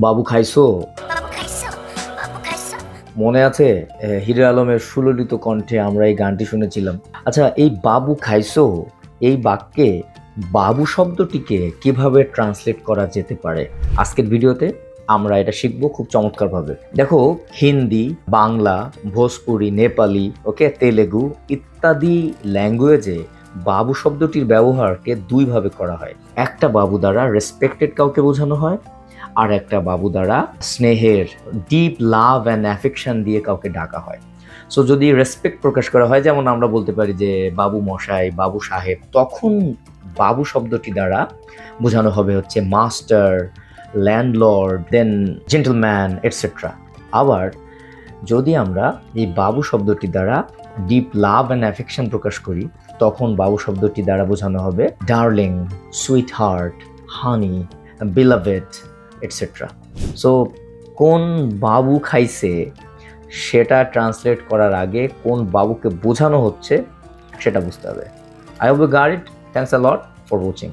বাবু খাইছো? মনে আছে হিরো আলমের সুললিত কণ্ঠে আমরা এই গানটি শুনেছিলাম। আচ্ছা, এই বাবু খাইছো এই বাক্যে বাবু শব্দটিকে কিভাবে ট্রান্সলেট করা যেতে পারে, আজকের ভিডিওতে আমরা এটা শিখবো খুব চমৎকারভাবে। দেখো, হিন্দি, বাংলা, ভোজপুরি, নেপালি, তেলেগু ইত্যাদি ল্যাঙ্গুয়েজে বাবু শব্দটির ব্যবহারকে দুইভাবে করা হয়। একটা বাবু দ্বারা রেসপেক্টেড কাউকে বোঝানো হয়, আর একটা বাবু দ্বারা স্নেহের, ডিপ লাভ অ্যান্ড অ্যাফেকশন দিয়ে কাউকে ডাকা হয়। সো যদি রেসপেক্ট প্রকাশ করা হয়, যেমন আমরা বলতে পারি যে বাবু মশাই, বাবু সাহেব, তখন বাবু শব্দটি দ্বারা বোঝানো হবে হচ্ছে মাস্টার, ল্যান্ডলর্ড, দেন জেন্টলম্যান এটসেট্রা। আবার যদি আমরা এই বাবু শব্দটি দ্বারা ডিপ লাভ অ্যান্ড অ্যাফেকশন প্রকাশ করি, তখন বাবু শব্দটি দ্বারা বোঝানো হবে ডার্লিং, সুইট হার্ট, হানি, বিলাভেড এটসেট্রা। সো কোন বাবু খাইছে সেটা ট্রান্সলেট করার আগে কোন বাবুকে বোঝানো হচ্ছে সেটা বুঝতে হবে। I hope you got it. Thanks a lot for watching.